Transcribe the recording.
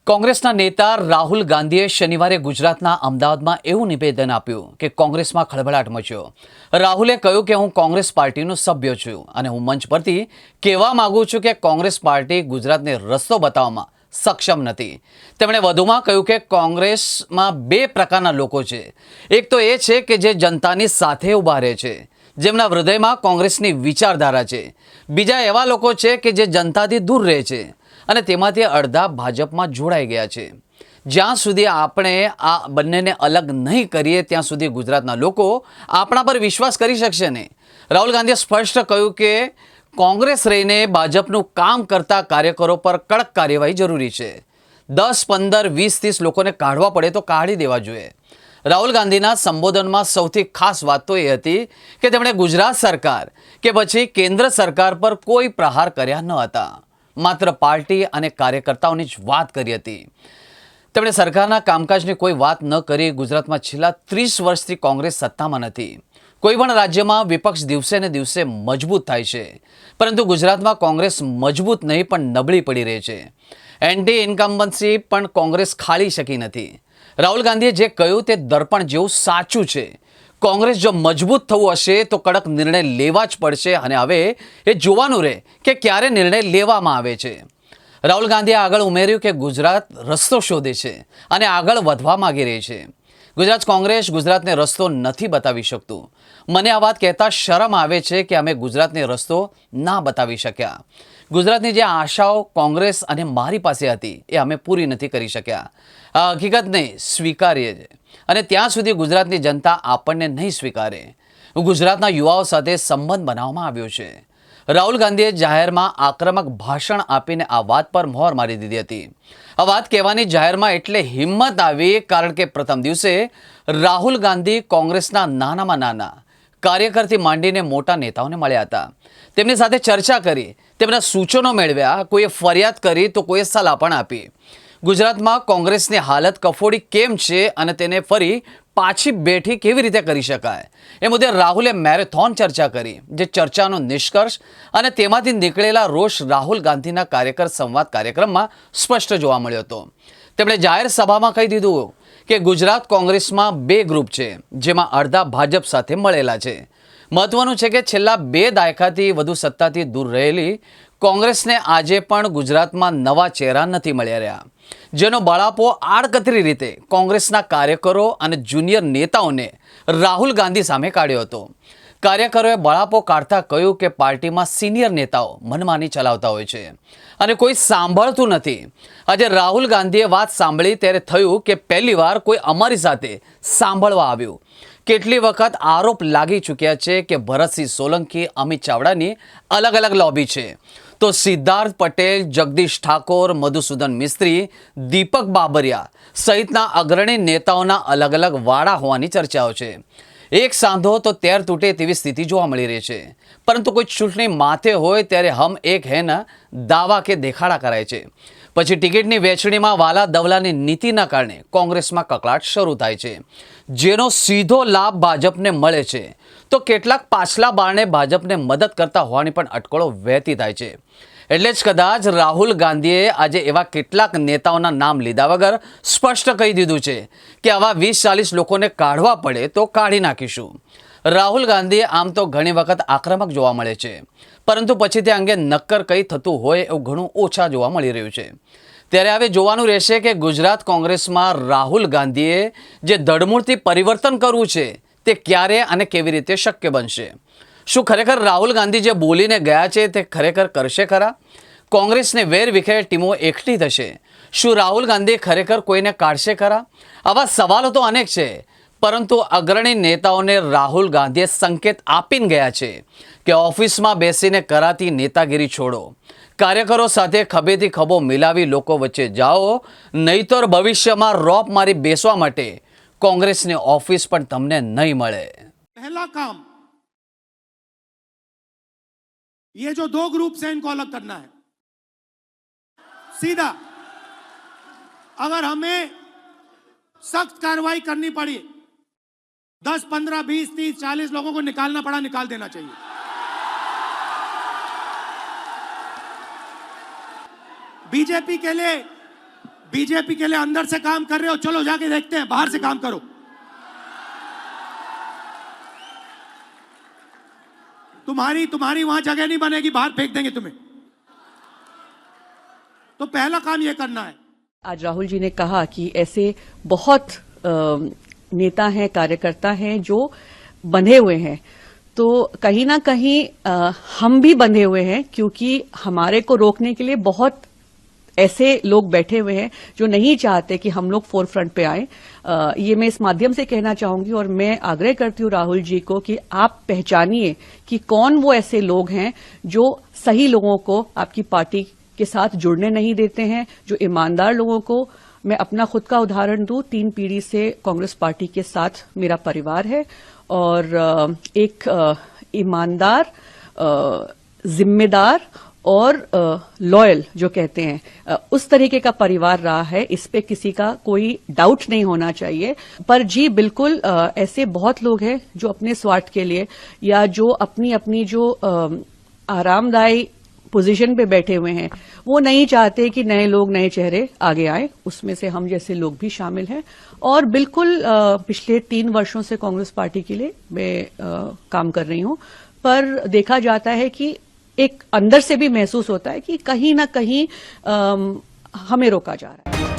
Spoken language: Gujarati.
કોંગ્રેસના નેતા રાહુલ ગાંધીએ શનિવારે ગુજરાતના અમદાવાદમાં એવું નિવેદન આપ્યું કે કોંગ્રેસમાં ખળભળાટ મચ્યો. રાહુલે કહ્યું કે હું કોંગ્રેસ પાર્ટીનો સભ્ય છું અને હું મંચ પરથી કહેવા માંગુ છું કે કોંગ્રેસ પાર્ટી ગુજરાતને રસ્તો બતાવવામાં સક્ષમ નથી. તેમણે વધુમાં કહ્યું કે કોંગ્રેસમાં બે પ્રકારના લોકો છે. એક તો એ છે કે જે જનતાની સાથે ઊભા રહે છે, જેમના હૃદયમાં કોંગ્રેસની વિચારધારા છે. બીજા એવા લોકો છે કે જે જનતાથી દૂર રહે છે અને તેમાંથી અડધા ભાજપમાં જોડાઈ ગયા છે. જ્યાં સુધી આપણે આ બંનેને અલગ નહીં કરીએ ત્યાં સુધી ગુજરાતના લોકો આપણા પર વિશ્વાસ કરી શકશે નહીં. રાહુલ ગાંધીએ સ્પષ્ટ કહ્યું કે કોંગ્રેસ રહીને ભાજપનું કામ કરતા કાર્યકરો પર કડક કાર્યવાહી જરૂરી છે. 10, 15, 20, 30 લોકોને કાઢવા પડે તો કાઢી દેવા જોઈએ. રાહુલ ગાંધીના સંબોધનમાં સૌથી ખાસ વાત તો એ હતી કે તેમણે ગુજરાત સરકાર કે પછી કેન્દ્ર સરકાર પર કોઈ પ્રહાર કર્યા ન હતા. માત્ર પાર્ટી અને કાર્યકર્તાઓની જ વાત કરી હતી. તેમણે સરકારના કામકાજની કોઈ વાત ન કરી. ગુજરાતમાં છેલ્લા 30 વર્ષથી કોંગ્રેસ સત્તામાં નથી. કોઈ પણ રાજ્યમાં વિપક્ષ દિવસે ને દિવસે મજબૂત થાય છે, પરંતુ ગુજરાતમાં કોંગ્રેસ મજબૂત નહીં પણ નબળી પડી રહી છે. એન્ટી ઇન્કમ્બન્સી પણ કોંગ્રેસ ખાલી શકી નથી. રાહુલ ગાંધીએ જે કહ્યું તે દર્પણ જેવું સાચું છે. કોંગ્રેસ જો મજબૂત થવું હશે તો કડક નિર્ણય લેવા જ પડશે અને હવે એ જોવાનું રહે કે ક્યારે નિર્ણય લેવામાં આવે છે. રાહુલ ગાંધીએ આગળ ઉમેર્યું કે ગુજરાત રસ્તો શોધે છે અને આગળ વધવા માંગી રહી છે. ગુજરાત કોંગ્રેસ ગુજરાતને રસ્તો નથી બતાવી શકતું. મને આ વાત કહેતા શરમ આવે છે કે અમે ગુજરાતને રસ્તો ના બતાવી શક્યા. ગુજરાતની જે આશાઓ કોંગ્રેસ અને મારી પાસે હતી એ અમે પૂરી નથી કરી શક્યા. આ હકીકતને સ્વીકારીએ છે અને ત્યાં સુધી ગુજરાતની જનતા આપણને નહીં સ્વીકારે. ગુજરાતના યુવાઓ સાથે સંબંધ બનાવવામાં આવ્યો છે. રાહુલ ગાંધીએ જાહેરમાં આક્રમક ભાષણ આપીને આ વાત પર મોહર મારી દીધી હતી. આ વાત કહેવાની જાહેરમાં એટલે હિંમત આવી કારણ કે પ્રથમ દિવસે રાહુલ ગાંધી કોંગ્રેસના નાનામાં નાના કાર્યકરથી માંડીને મોટા નેતાઓને મળ્યા હતા. તેમની સાથે ચર્ચા કરી, તેમના સૂચનો મેળવ્યા. કોઈએ ફરિયાદ કરી તો કોઈએ સલાહ પણ આપી. ગુજરાતમાં કોંગ્રેસની હાલત કફોડી કેમ છે અને તેને ફરી પાછી બેઠી કેવી રીતે કરી શકાય એ મુદ્દે રાહુલે મેરેથોન ચર્ચા કરી. જે ચર્ચાનો નિષ્કર્ષ અને તેમાંથી નીકળેલા રોષ રાહુલ ગાંધીના કાર્યકર સંવાદ કાર્યક્રમમાં સ્પષ્ટ જોવા મળ્યો હતો. તેમણે જાહેર સભામાં કહી દીધું કે ગુજરાત કોંગ્રેસમાં બે ગ્રુપ છે, જેમાં અડધા ભાજપ સાથે મળેલા છે. મહત્વનું છે કે છેલ્લા 2 દાયકાથી વધુ સત્તાથી દૂર રહેલી કોંગ્રેસને આજે પણ ગુજરાતમાં નવા ચહેરા નથી મળ્યા રહ્યા, જેનો બળાપો આડકતરી રીતે કોંગ્રેસના કાર્યકરો અને જુનિયર નેતાઓને રાહુલ ગાંધી સામે કાઢ્યો હતો. કાર્યકરોએ બળાપો કાઢતા કહ્યું કે પાર્ટીમાં સિનિયર નેતાઓ મનમાની ચલાવતા હોય છે અને કોઈ સાંભળતું નથી. આજે રાહુલ ગાંધીએ વાત સાંભળી ત્યારે થયું કે પહેલીવાર કોઈ અમારી સાથે સાંભળવા આવ્યું. કેટલી વખત આરોપ લાગી ચૂક્યા છે કે ભરતસિંહ સોલંકી, અમિત ચાવડાની અલગ અલગ લોબી છે, તો સિદ્ધાર્થ પટેલ, જગદીશ ઠાકોર, મધુસૂદન મિસ્ત્રી, દીપક બાબરિયા સહિતના અગ્રણી નેતાઓના અલગ અલગ વાડા હોવાની ચર્ચાઓ છે. એક સાંધો તો તેર તૂટે તેવી સ્થિતિ જોવા મળી રહી છે. પરંતુ કોઈ ચૂંટણી માથે હોય ત્યારે હમ એક હૈના દાવા કે દેખાડા કરાય છે. પછી ટિકિટની વહેંચણીમાં વાલા દવલાની નીતિના કારણે કોંગ્રેસમાં કકળાટ શરૂ થાય છે, જેનો સીધો લાભ ભાજપને મળે છે. તો કેટલાક પાછલા બારણે ભાજપને મદદ કરતા હોવાની પણ અટકળો વહેતી થાય છે. એટલે જ કદાચ રાહુલ ગાંધીએ આજે એવા કેટલાક નેતાઓના નામ લીધા વગર સ્પષ્ટ કહી દીધું છે કે આવા 20-40 લોકોને કાઢવા પડે તો કાઢી નાખીશું. રાહુલ ગાંધી આમ તો ઘણી વખત આક્રમક જોવા મળે છે, પરંતુ પછી તે અંગે નક્કર કંઈ થતું હોય એવું ઘણું ઓછા જોવા મળી રહ્યું છે. ત્યારે હવે જોવાનું રહેશે કે ગુજરાત કોંગ્રેસમાં રાહુલ ગાંધીએ જે ધડમૂળથી પરિવર્તન કરવું છે તે ક્યારે અને કેવી રીતે શક્ય બનશે. શું ખરેખર રાહુલ ગાંધી જે બોલીને ગયા છે તે ખરેખર કરશે ખરા? કોંગ્રેસને વેર વિખેર ટીમો એકઠી થશે? શું રાહુલ ગાંધી ખરેખર કોઈને કાઢશે ખરા? આવા સવાલો તો અનેક છે, પરંતુ અગ્રણી નેતાઓને રાહુલ ગાંધીએ સંકેત આપીને ગયા છે કે ઓફિસમાં બેસીને કરાતી નેતાગીરી છોડો. કાર્યકરો સાથે ખભેથી ખભો મિલાવી લોકો વચ્ચે જાઓ, નહીતર ભવિષ્યમાં રોપ મારી બેસવા માટે કોંગ્રેસની ઓફિસ પણ તમને નહીં મળે. पहला काम ये जो 2 ग्रुप्स हैं इनको अलग करना है सीधा. अगर हमें सख्त कार्रवाई करनी पड़ी, 10, 15, 20, 30, 40 लोगों को निकालना पड़ा, निकाल देना चाहिए. बीजेपी के लिए बीजेपी के लिए अंदर से काम कर रहे हो, चलो जाके देखते हैं, बाहर से काम करो। तुम्हारी वहां जगह नहीं बनेगी, बाहर फेंक देंगे तुम्हें। तो पहला काम यह करना है। आज राहुल जी ने कहा कि ऐसे बहुत नेता हैं, कार्यकर्ता हैं जो बंधे हुए हैं, तो कहीं ना कहीं हम भी बंधे हुए हैं, क्योंकि हमारे को रोकने के लिए बहुत ऐसे लोग बैठे हुए हैं जो नहीं चाहते कि हम लोग फोर फ्रंट पे आए। ये मैं इस माध्यम से कहना चाहूंगी और मैं आग्रह करती हूँ राहुल जी को कि आप पहचानिए कि कौन वो ऐसे लोग हैं जो सही लोगों को आपकी पार्टी के साथ जुड़ने नहीं देते हैं, जो ईमानदार लोगों को। मैं अपना खुद का उदाहरण दूं, 3 पीढ़ी से कांग्रेस पार्टी के साथ मेरा परिवार है और एक ईमानदार, जिम्मेदार और लॉयल जो कहते हैं, उस तरीके का परिवार रहा है। इस पे किसी का कोई डाउट नहीं होना चाहिए। पर जी बिल्कुल ऐसे बहुत लोग हैं जो अपने स्वार्थ के लिए या जो अपनी जो आरामदायी पोजीशन पे बैठे हुए हैं, वो नहीं चाहते कि नए लोग, नए चेहरे आगे आए। उसमें से हम जैसे लोग भी शामिल हैं। और बिल्कुल पिछले 3 वर्षों से कांग्रेस पार्टी के लिए मैं काम कर रही हूं, पर देखा जाता है कि एक अंदर से भी महसूस होता है कि कहीं ना कहीं हमें रोका जा रहा है।